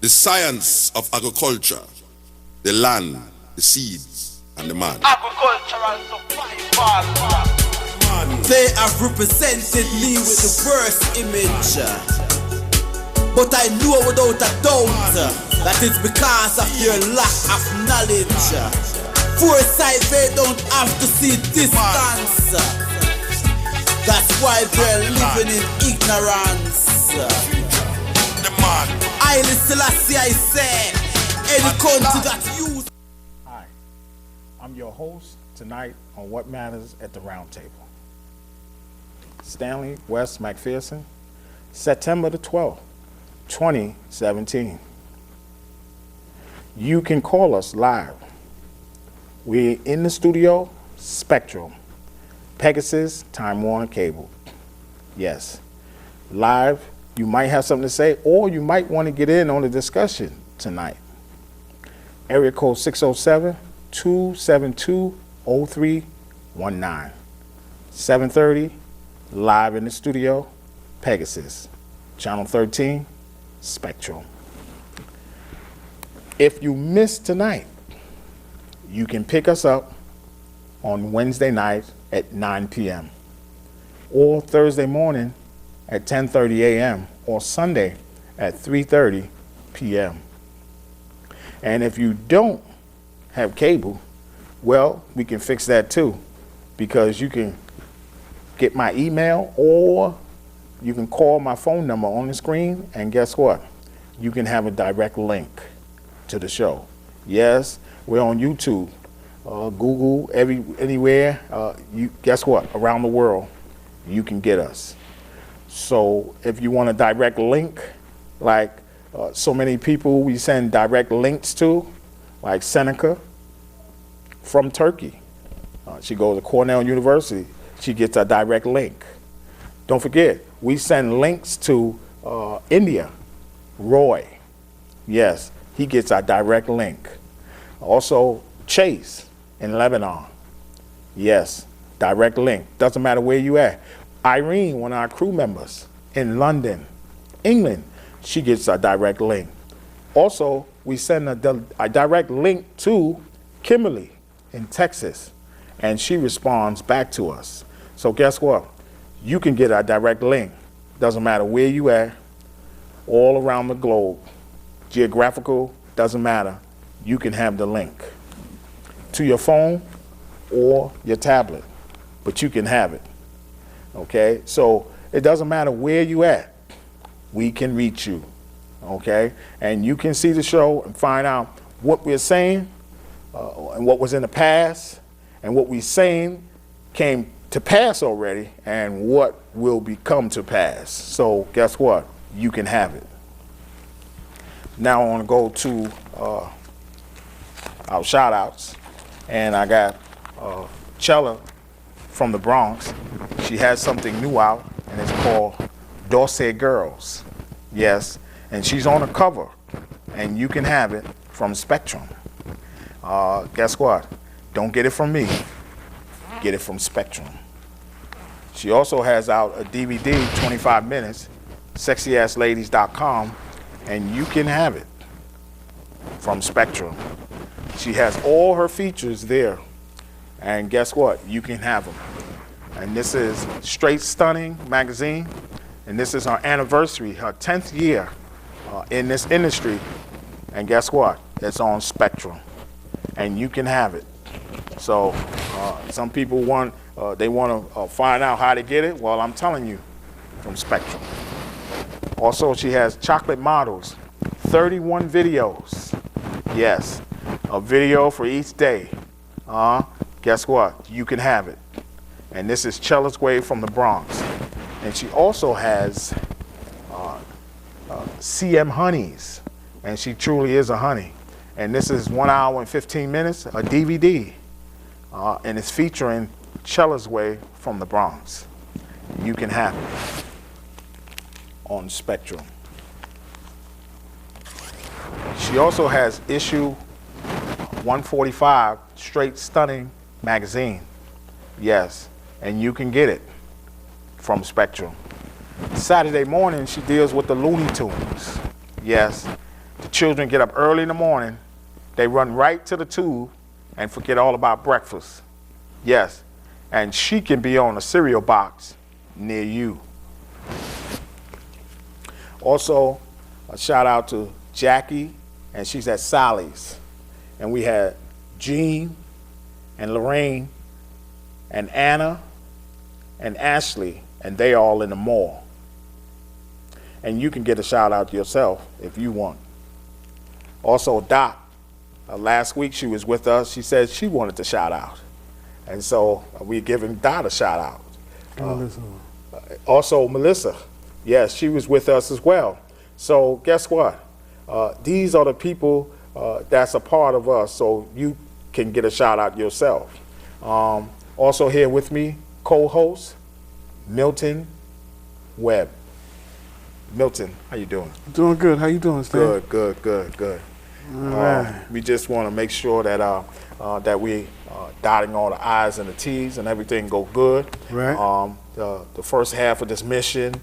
The science of agriculture, the land, the seeds, and the man. Agricultural survival. They have represented me with the worst image, but I know without a doubt that it's because of your lack of knowledge. Foresight, they don't have to see distance. That's why they're living in ignorance. The man. I Chelasway, I say, any country that use. Hi, I'm your host tonight on What Matters at the Roundtable. Stanley West McPherson, September the 12th, 2017. You can call us live. We're in the studio, Spectrum, Pegasus, Time Warner Cable. Yes, live. You might have something to say, or you might want to get in on the discussion tonight. Area code 607-272-0319. 7:30, live in the studio, Pegasus, Channel 13, Spectrum. If you missed tonight, you can pick us up on Wednesday night at 9 p.m. or Thursday morning at 10:30 a.m. or Sunday at 3:30 p.m. And if you don't have cable, well, we can fix that too, because you can get my email or you can call my phone number on the screen, and guess what? You can have a direct link to the show. Yes, we're on YouTube, Google, anywhere. You guess what? Around the world, you can get us. So if you want a direct link, like so many people we send direct links to, like Seneca from Turkey. She goes to Cornell University. She gets a direct link. Don't forget, we send links to India. Roy, yes, he gets a direct link. Also, Chase in Lebanon, yes, direct link. Doesn't matter where you at. Irene, one of our crew members in London, England, she gets a direct link. Also, we send a direct link to Kimberly in Texas, and she responds back to us. So guess what? You can get a direct link. Doesn't matter where you at, all around the globe. Geographical, doesn't matter. You can have the link to your phone or your tablet, but you can have it. Okay, so it doesn't matter where you at, we can reach you, okay? And you can see the show and find out what we're saying and what was in the past and what we're saying came to pass already and what will become to pass. So guess what? You can have it. Now I want to go to our shout outs, and I got Chela from the Bronx. She has something new out, and it's called Dorsey Girls. Yes, and she's on the cover, and you can have it from Spectrum. Guess what? Don't get it from me. Get it from Spectrum. She also has out a DVD, 25 minutes, sexyassladies.com, and you can have it from Spectrum. She has all her features there, and guess what? You can have them. And this is Straight Stunning magazine, and this is her anniversary, her 10th year in this industry, and guess what? It's on Spectrum, and you can have it. So some people want to find out how to get it. Well, I'm telling you, from Spectrum. Also, she has chocolate models, 31 videos. Yes, a video for each day. Guess what? You can have it. And this is Chelasway from the Bronx. And she also has CM Honeys, and she truly is a honey. And this is 1 hour and 15 minutes, a DVD. And it's featuring Chelasway from the Bronx. You can have it on Spectrum. She also has issue 145, Straight Stunning magazine. Yes, and you can get it from Spectrum. Saturday morning, she deals with the Looney Tunes. Yes, The children get up early in the morning. They run right to the tube and forget all about breakfast. Yes, and she can be on a cereal box near you. Also, a shout out to Jackie, and she's at Sally's. And we had Jean and Lorraine and Anna and Ashley, and they all in the mall. And you can get a shout out yourself if you want. Also, Dot, last week she was with us. She said she wanted to shout out. And so we're giving Dot a shout out. Also, Melissa, yes, she was with us as well. So guess what? These are the people that's a part of us, so you can get a shout out yourself. Also here with me, co-host Milton Webb. Milton, how you doing? Doing good. How you doing, Stan? Good. All right. We just want to make sure that that we dotting all the I's and the T's and everything go good. Right. The first half of this mission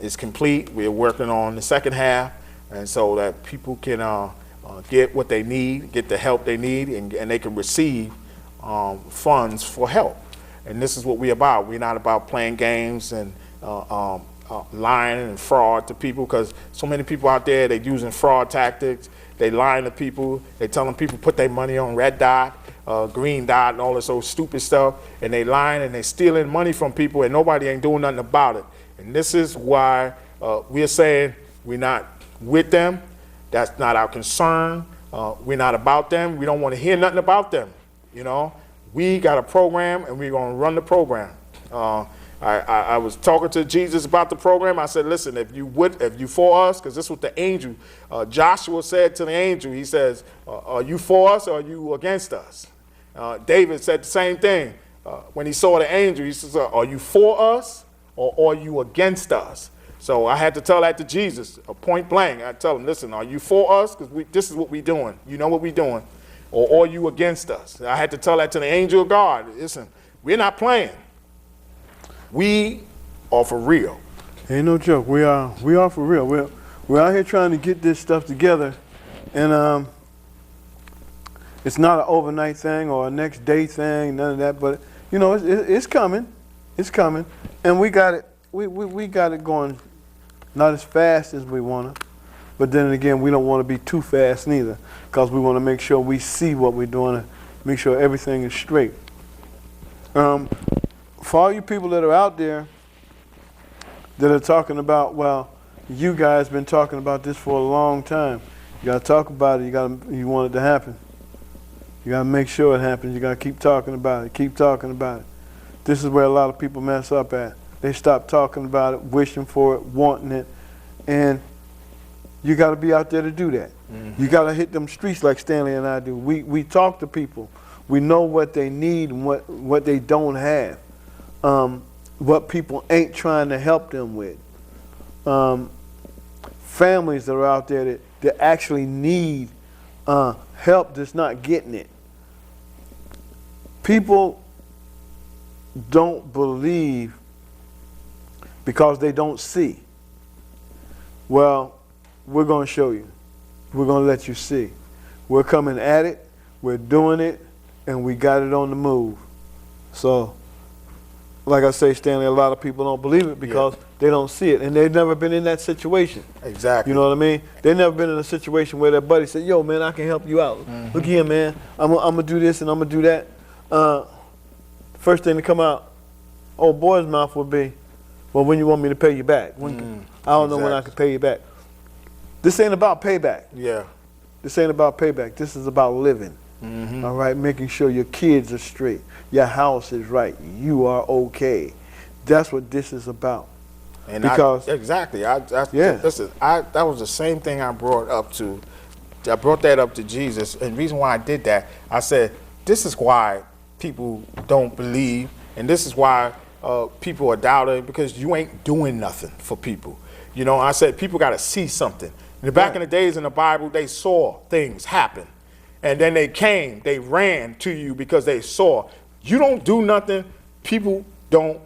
is complete. We're working on the second half, and so that people can get what they need, get the help they need, and they can receive funds for help. And this is what we're about. We're not about playing games and lying and fraud to people, because so many people out there, they're using fraud tactics. They lying to people. They telling people put their money on red dot, green dot, and all this old stupid stuff. And they lying and they stealing money from people, and nobody ain't doing nothing about it. And this is why we're saying we're not with them. That's not our concern. We're not about them. We don't want to hear nothing about them. You know, we got a program, and we're going to run the program. I was talking to Jesus about the program. I said, listen, if you for us, because this is what the angel, Joshua said to the angel, he says, are you for us or are you against us? David said the same thing. When he saw the angel, he says, are you for us or are you against us? So I had to tell that to Jesus, point blank. I tell him, listen, are you for us? Because this is what we're doing. You know what we're doing. Or are you against us? I had to tell that to the angel of God. Listen, we're not playing. We are for real. Ain't no joke. We are for real. We're out here trying to get this stuff together, and it's not an overnight thing or a next day thing, none of that. But you know, it's coming. It's coming, and we got it. We got it going, not as fast as we want to, but then again, we don't want to be too fast neither, because we want to make sure we see what we're doing and make sure everything is straight. For all you people that are out there that are talking about, well, you guys been talking about this for a long time. You got to talk about it. You want it to happen. You got to make sure it happens. You got to keep talking about it. Keep talking about it. This is where a lot of people mess up at. They stop talking about it, wishing for it, wanting it, and you got to be out there to do that. Mm-hmm. You got to hit them streets like Stanley and I do. We talk to people. We know what they need and what they don't have. What people ain't trying to help them with. Families that are out there that actually need help that's not getting it. People don't believe because they don't see. Well, we're going to show you. We're going to let you see. We're coming at it, we're doing it, and we got it on the move. So, like I say, Stanley, a lot of people don't believe it because they don't see it, and they've never been in that situation. Exactly. You know what I mean? They've never been in a situation where their buddy said, yo, man, I can help you out. Mm-hmm. Look here, man, I'm going to do this and I'm going to do that. First thing to come out, old boy's mouth would be, well, when you want me to pay you back? I don't know when I can pay you back. This ain't about payback. Yeah. This ain't about payback. This is about living. Mm-hmm. All right, making sure your kids are straight, your house is right, you are okay. That's what this is about. And because exactly, listen, that was the same thing I brought up to. I brought that up to Jesus, and the reason why I did that, I said, this is why people don't believe, and this is why people are doubting, because you ain't doing nothing for people. You know, I said people got to see something. Back in the days in the Bible, they saw things happen. And then they ran to you because they saw. You don't do nothing, people don't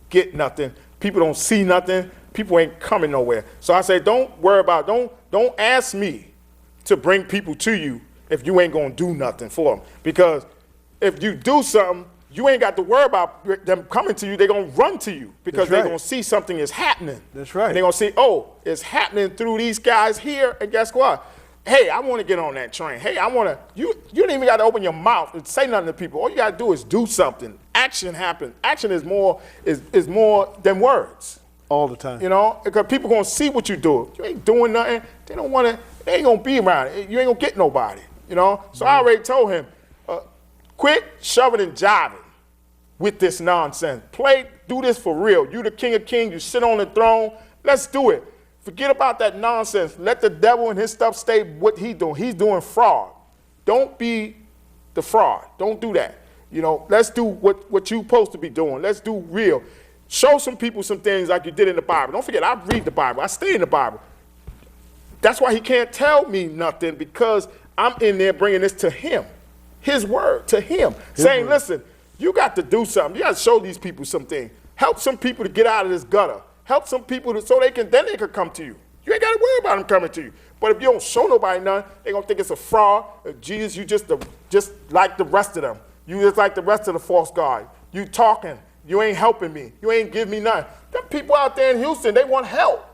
get nothing, people don't see nothing, people ain't coming nowhere. So I say, don't worry about, don't ask me to bring people to you if you ain't gonna do nothing for them. Because if you do something, you ain't got to worry about them coming to you. They're gonna run to you because they're gonna see something is happening. That's right. And they're gonna see, oh, it's happening through these guys here. And guess what? Hey, I want to get on that train. Hey, I want to. You don't even got to open your mouth and say nothing to people. All you got to do is do something. Action happens. Action is more than words. All the time. You know, because people gonna see what you do. If you ain't doing nothing, they don't want to. They ain't gonna be around it. You ain't gonna get nobody. You know. So I already told him, quit shoving and jiving with this nonsense. Do this for real. You the King of Kings. You sit on the throne. Let's do it. Forget about that nonsense. Let the devil and his stuff stay what he's doing. He's doing fraud. Don't be the fraud. Don't do that. You know, let's do what you're supposed to be doing. Let's do real. Show some people some things like you did in the Bible. Don't forget, I read the Bible. I stay in the Bible. That's why he can't tell me nothing, because I'm in there bringing this to him. His word to him. Saying, listen, you got to do something. You got to show these people something. Help some people to get out of this gutter. Help some people so they can come to you. You ain't got to worry about them coming to you. But if you don't show nobody none, they're going to think it's a fraud. Jesus, you just like the rest of them. You just like the rest of the false god. You talking. You ain't helping me. You ain't giving me none. Them people out there in Houston, they want help.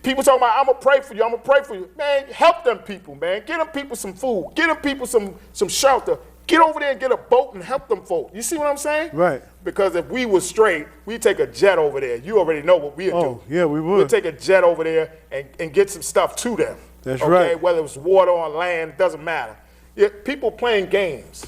People talking about, I'm going to pray for you. I'm going to pray for you. Man, help them people, man. Get them people some food. Get them people some shelter. Get over there and get a boat and help them folk. You see what I'm saying? Right. Because if we was straight, we'd take a jet over there. You already know what we'd do. Oh, yeah, we would. We'd take a jet over there and get some stuff to them. That's right. Whether it was water or land, it doesn't matter. Yeah, people playing games.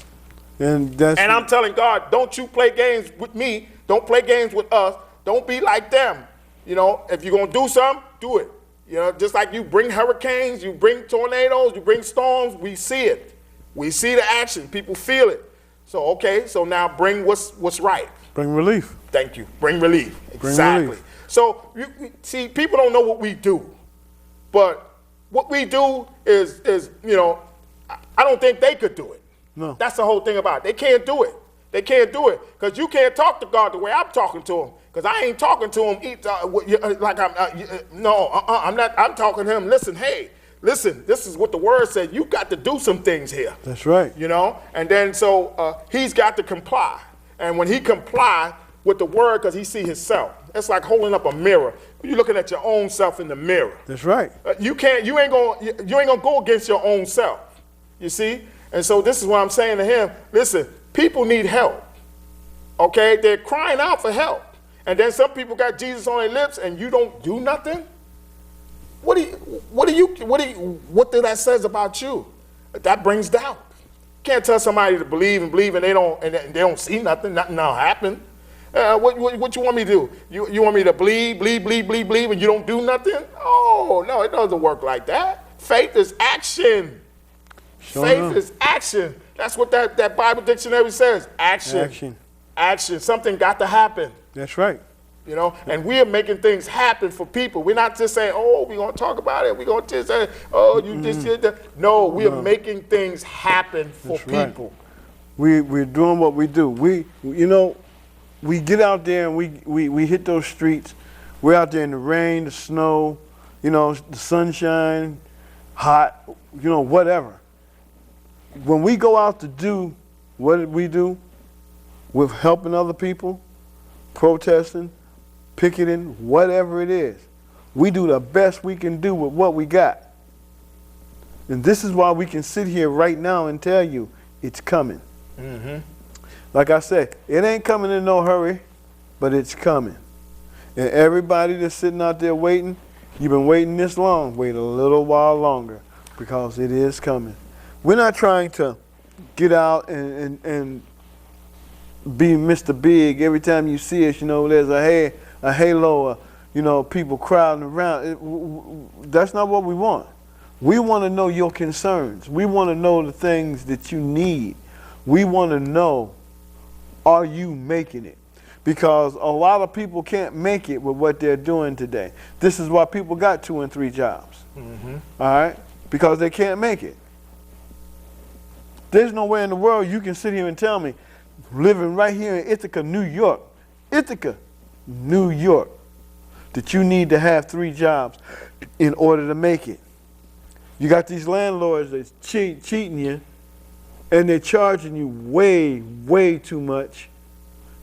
And I'm telling God, don't you play games with me. Don't play games with us. Don't be like them. You know, if you're going to do something, do it. You know, just like you bring hurricanes, you bring tornadoes, you bring storms, we see it. We see the action. People feel it. So, okay, so now bring what's right. Bring relief. Thank you. Bring relief. Bring Exactly. relief. So, see, people don't know what we do. But what we do is, you know, I don't think they could do it. No. That's the whole thing about it. They can't do it. They can't do it. Because you can't talk to God the way I'm talking to him. Because I ain't talking to him like I'm not. I'm talking to him, listen, hey, listen, this is what the word said. You got to do some things here. That's right. You know? And then so he's got to comply. And when he comply with the word, because he see himself, it's like holding up a mirror. You're looking at your own self in the mirror. That's right. You ain't gonna go against your own self. You see? And so this is what I'm saying to him. Listen, people need help. Okay? They're crying out for help. And then some people got Jesus on their lips and you don't do nothing? What did that says about you? That brings doubt. You can't tell somebody to believe and they don't see nothing don't happen. What you want me to do? You want me to believe, and you don't do nothing? Oh, no, it doesn't work like that. Faith is action. Faith is action. That's what that Bible dictionary says. Action. Something got to happen. That's right. You know, and we are making things happen for people. We're not just saying, oh, we're going to talk about it. We're going to just say, oh, you just did that. No, we are making things happen for people. Right. We're doing what we do. We get out there and we hit those streets. We're out there in the rain, the snow, you know, the sunshine, hot, you know, whatever. When we go out to do what we do with helping other people, protesting, picketing, whatever it is, we do the best we can do with what we got. And this is why we can sit here right now and tell you it's coming. Mm-hmm. Like I said, it ain't coming in no hurry, but it's coming. And everybody that's sitting out there waiting, you've been waiting this long, wait a little while longer, because it is coming. We're not trying to get out and be Mr. Big. Every time you see us, you know, there's a halo, you know, people crowding around. That's not what we want. We want to know your concerns. We want to know the things that you need. We want to know, are you making it? Because a lot of people can't make it with what they're doing today. This is why people got 2 and 3 jobs. Mm-hmm. All right? Because they can't make it. There's nowhere in the world you can sit here and tell me, living right here in Ithaca, New York, that you need to have 3 jobs in order to make it. You got these landlords that's cheating you, and they're charging you way, way too much.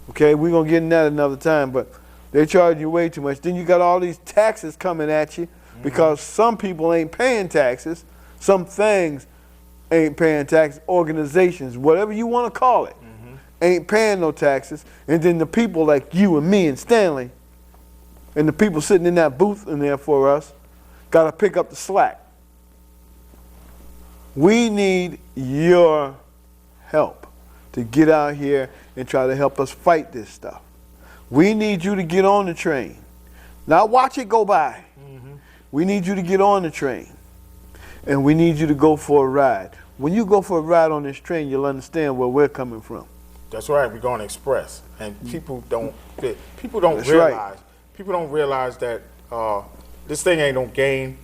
Okay, we're going to get in that another time, but they're charging you way too much. Then you got all these taxes coming at you because some people ain't paying taxes. Some things ain't paying taxes. Organizations, whatever you want to call it, ain't paying no taxes. And then the people like you and me and Stanley and the people sitting in that booth in there for us got to pick up the slack. We need your help to get out here and try to help us fight this stuff. We need you to get on the train. Not watch it go by. We need you to get on the train. And we need you to go for a ride. When you go for a ride on this train, you'll understand where we're coming from. That's right. We're going express, and people don't That's realize. right. People don't realize that this thing ain't no game.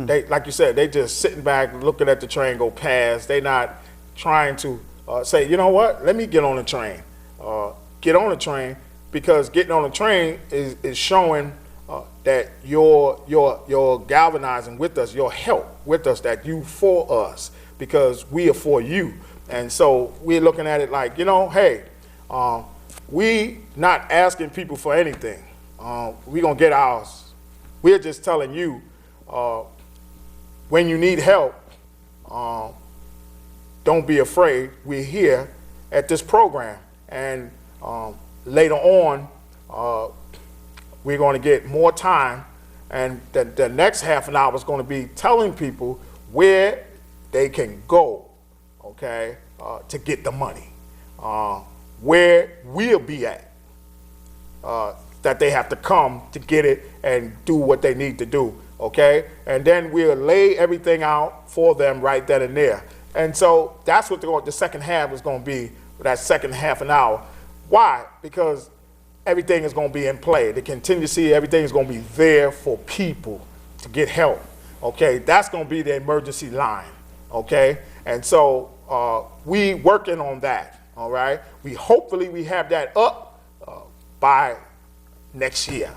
They, like you said, they just sitting back looking at the train go past. They not trying to say, you know what? Let me get on the train. Get on the train, because getting on the train is showing that you're galvanizing with us, your help with us, that you for us, because we are for you. And so we're looking at it like, you know, hey, we not asking people for anything. We're going to get ours. We're just telling you, when you need help, don't be afraid. We're here at this program. And later on, we're going to get more time. And the next half an hour is going to be telling people where they can go, okay, to get the money, where we'll be at, that they have to come to get it and do what they need to do, okay? And then we'll lay everything out for them right then and there. And so that's what the second half is going to be, that second half an hour. Why? Because everything is going to be in play. The contingency, everything is going to be there for people to get help, okay? That's going to be the emergency line, okay? And so we working on that, all right? Hopefully we have that up by next year,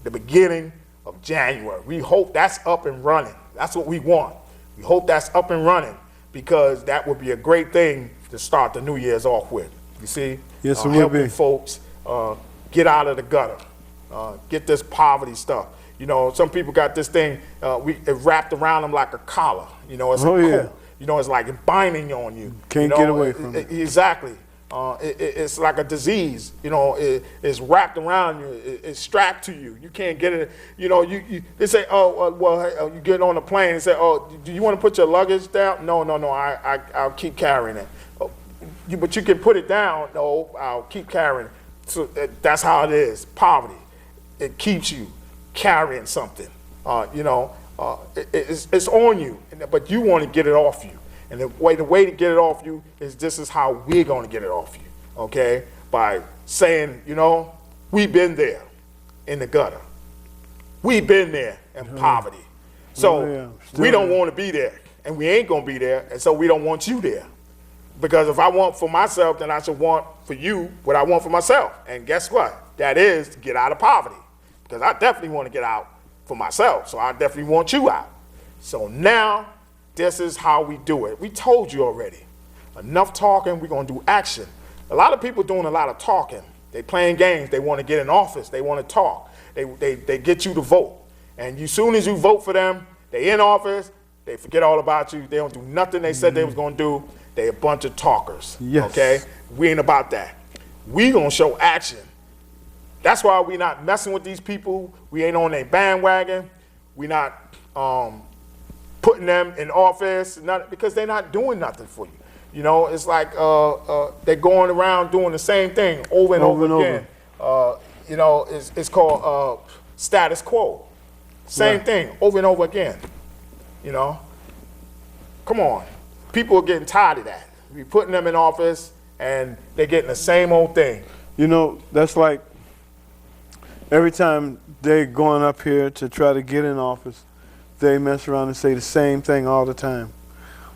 the beginning of January. We hope that's up and running. That's what we want. We hope that's up and running, because that would be a great thing to start the New Year's off with. You see? Yes, it will helping be. folks get out of the gutter, get this poverty stuff. You know, some people got this thing it wrapped around them like a collar. You know, it's a coat. You know, it's like binding on you. Can't get away from it. Exactly. It's like a disease. You know, it's wrapped around you. It's strapped to you. You can't get it. You know, they say, well, you get on a plane and say, oh, do you want to put your luggage down? No, I'll keep carrying it. But you can put it down. No, I'll keep carrying it. So that's how it is. Poverty. It keeps you carrying something. You know, it's on you, but you want to get it off you. And the way to get it off you is, this is how we're going to get it off you, okay? By saying, you know, we've been there in the gutter. We've been there in poverty. So we don't want to be there, and we ain't going to be there, and so we don't want you there. Because if I want for myself, then I should want for you what I want for myself. And guess what? That is to get out of poverty. Because I definitely want to get out for myself, so I definitely want you out. So now, this is how we do it. We told you already. Enough talking, we're going to do action. A lot of people doing a lot of talking. They playing games. They want to get in office. They want to talk. They get you to vote. And as soon as you vote for them, they in office, they forget all about you. They don't do nothing they said they was going to do. They a bunch of talkers, okay? We ain't about that. We going to show action. That's why we not messing with these people. We ain't on their bandwagon. We not putting them in office, because they're not doing nothing for you. You know, it's like they're going around doing the same thing over and over again. You know, it's called status quo. Same thing over and over again. You know, come on. People are getting tired of that. We putting them in office, and they're getting the same old thing. You know, that's like every time they're going up here to try to get in office, they mess around and say the same thing all the time.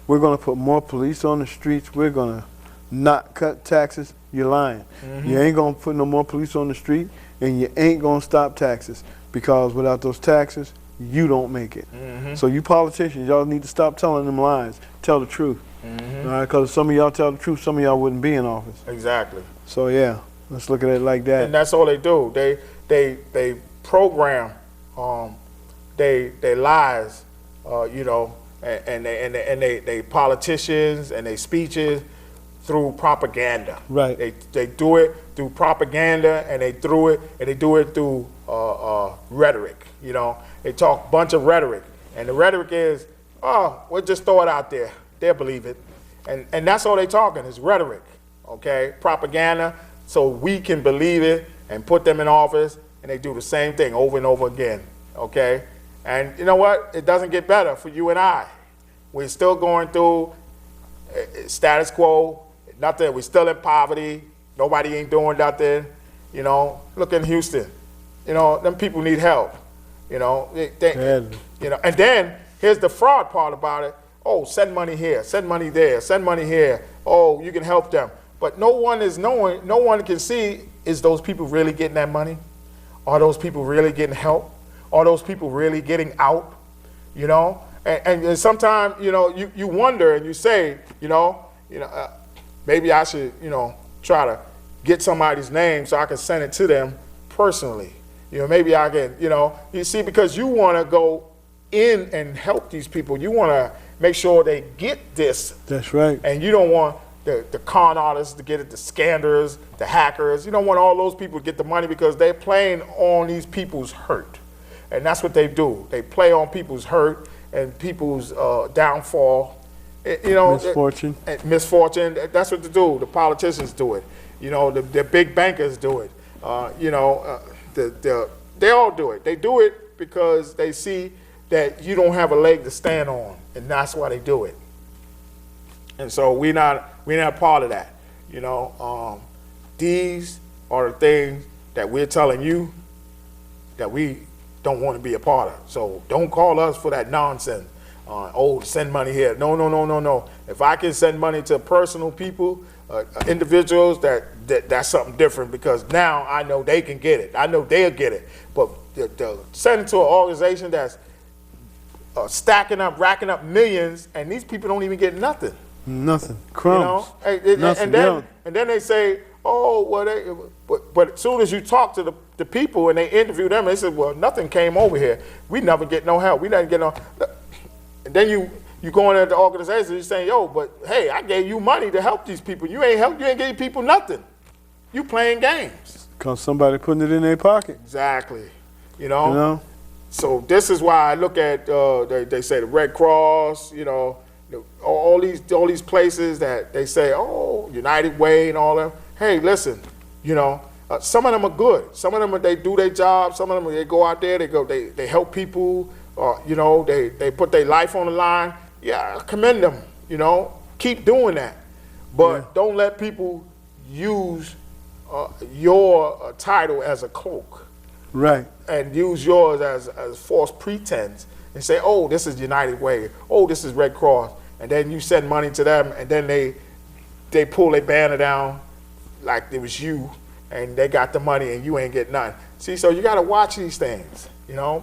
We're going to put more police on the streets. We're going to not cut taxes. You're lying. You ain't going to put no more police on the street, and you ain't going to stop taxes, because without those taxes, you don't make it. Mm-hmm. So you politicians, y'all need to stop telling them lies. Tell the truth. Mm-hmm. All right, because some of y'all tell the truth, some of y'all wouldn't be in office. Exactly. So yeah, let's look at it like that. And that's all they do. They program they lies, you know, and they politicians and they speeches through propaganda. Right. They do it through propaganda, and they do it through rhetoric. You know, they talk a bunch of rhetoric, and the rhetoric is, oh, we'll just throw it out there. They'll believe it, and that's all they talking is rhetoric. Okay, propaganda, so we can believe it and put them in office, and they do the same thing over and over again. Okay, and you know what? It doesn't get better for you and I. We're still going through status quo. Nothing. We're still in poverty. Nobody ain't doing nothing. You know, look in Houston. You know, them people need help. You know, you know, and then here's the fraud part about it. Oh, send money here, send money there, send money here. Oh, you can help them. But no one can see, is those people really getting that money? Are those people really getting help? Are those people really getting out? You know, and sometimes, you know, you wonder and you say, maybe I should, try to get somebody's name so I can send it to them personally. You know, maybe I can, you see, because you want to go in and help these people. You want to make sure they get this. That's right. And you don't want the con artists to get it, the scandals, the hackers. You don't want all those people to get the money because they're playing on these people's hurt. And that's what they do. They play on people's hurt and people's downfall. Misfortune. Misfortune. That's what they do. The politicians do it. You know, the big bankers do it. They all do it. They do it because they see that you don't have a leg to stand on, and that's why they do it. And so we're not part of that. You know, these are the things that we're telling you that we don't want to be a part of. So don't call us for that nonsense. Send money here. No. If I can send money to personal people, individuals, that's something different, because now I know they can get it. I know they'll get it. But send it to an organization that's racking up millions, and these people don't even get nothing. Nothing. Crumbs. And then they say, but as soon as you talk to the people and they interview them, they say, well, nothing came over here. We never get no help. We never get no. And then you go into the organization, you're saying, but hey, I gave you money to help these people. You ain't gave people nothing. You playing games. Because somebody putting it in their pocket. Exactly. You know? So this is why I look at, they say the Red Cross, all these places that they say, United Way and all that. Hey, listen, some of them are good. Some of them, they do their job. Some of them, they go out there, they help people. They put their life on the line. Yeah, I commend them. Keep doing that, but don't let people use your title as a cloak, right? And use yours as false pretense and say, this is United Way. This is Red Cross, and then you send money to them, and then they pull their banner down like it was you, and they got the money, and you ain't get nothing. See, so you got to watch these things.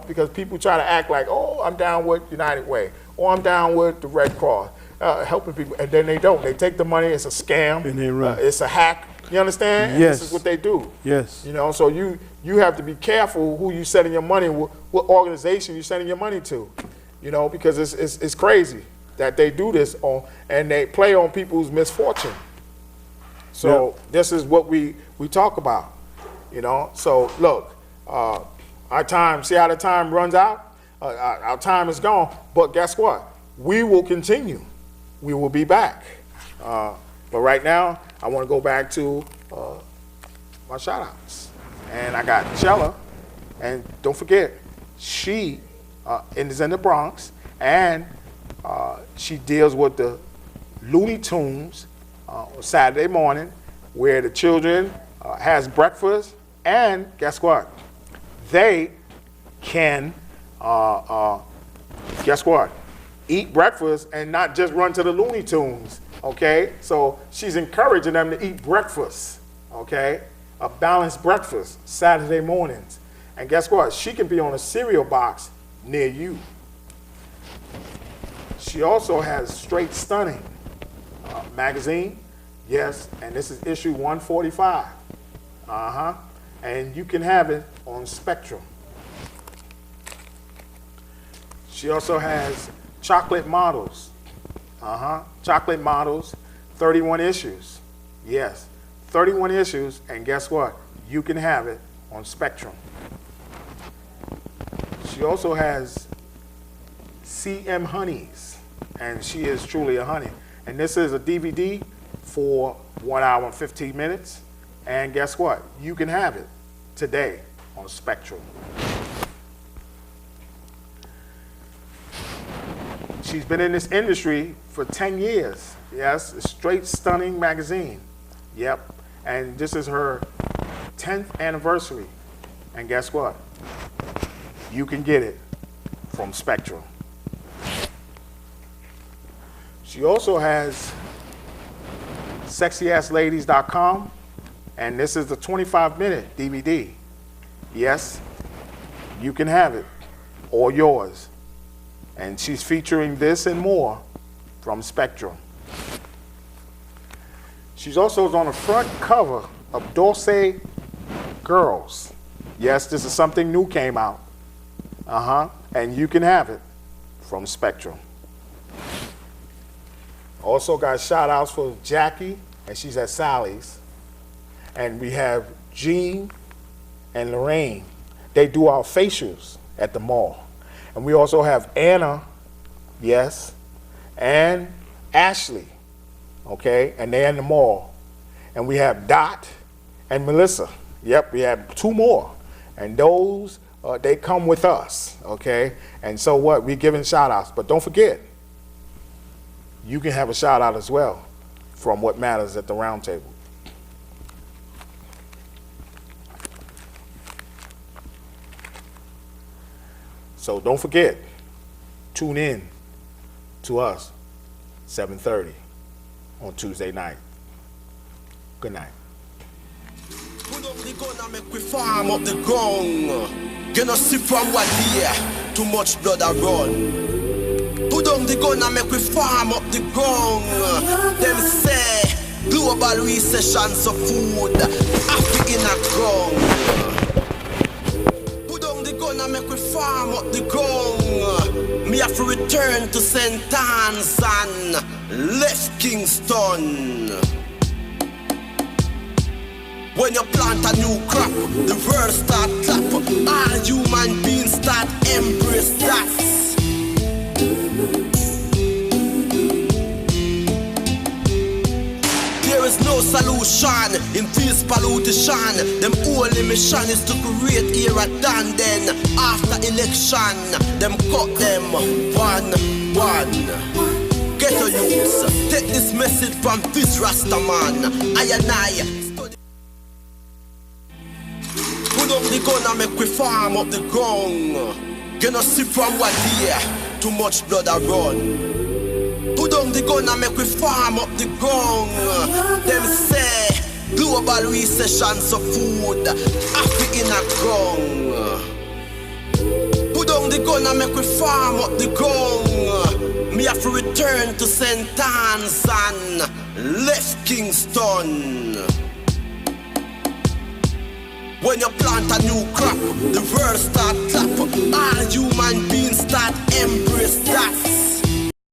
Because people try to act like, I'm down with United Way, or I'm down with the Red Cross, helping people, and then they don't. They take the money, it's a scam, and they run. It's a hack, you understand? And yes. This is what they do. Yes. So you have to be careful who you sending your money, what organization you sending your money to, because it's crazy that they do this and they play on people's misfortune. So This is what we talk about, So look, our time, see how the time runs out? Our time is gone. But guess what? We will continue. We will be back. But right now, I want to go back to my shout-outs. And I got Chela. And don't forget, she is in the Bronx. And she deals with the Looney Tunes on Saturday morning, where the children has breakfast. And guess what? They can, eat breakfast and not just run to the Looney Tunes, okay? So she's encouraging them to eat breakfast, okay? A balanced breakfast Saturday mornings. And guess what? She can be on a cereal box near you. She also has Straight Stunning magazine, yes, and this is issue 145. And you can have it on Spectrum. She also has Chocolate Models. Chocolate Models, 31 issues. Yes, 31 issues, and guess what? You can have it on Spectrum. She also has CM Honeys, and she is truly a honey. And this is a DVD for 1 hour and 15 minutes. And guess what? You can have it today on Spectrum. She's been in this industry for 10 years. Yes, Straight Stunning magazine. Yep. And this is her 10th anniversary. And guess what? You can get it from Spectrum. She also has sexyassladies.com, and this is the 25-minute DVD. Yes, you can have it, all yours. And she's featuring this and more from Spectrum. She's also on the front cover of Dorsey Girls. Yes, this is something new came out. And you can have it from Spectrum. Also got shout outs for Jackie, and she's at Sally's. And we have Jean and Lorraine. They do our facials at the mall. And we also have Anna, yes, and Ashley, okay, and they're in the mall. And we have Dot and Melissa. Yep, we have 2 more. And those, they come with us, okay? And so what? We're giving shout outs. But don't forget, you can have a shout out as well from What Matters at the Roundtable. So don't forget, tune in to us 7:30 on Tuesday night. Good night. Put up the gun and make we farm up the ground. Gonna see from what year, too much blood a run. Put down the gun and make we farm up the ground. Them say global recession so food Africa in a ground. Put down the gun and make we farm up the ground. Me have to return to St. Anne's and left Kingston. When you plant a new crop, the world start clap. All human beings start embrace that. There is no solution in this pollution. Them only mission is to create era done. Then after election, them cut them one. Get a use. Take this message from this Rasta man. I and I. Put up the gun and make we farm up the ground. Gonna see from what year, too much blood a run. Put down the gun and make we farm up the ground. Them say global recession so food Africa in a ground. Put down the gun and make we farm up the ground. Me have to return to St. Anne's and left Kingston. When you plant a new crop, the world start clap. All human beings start embrace that.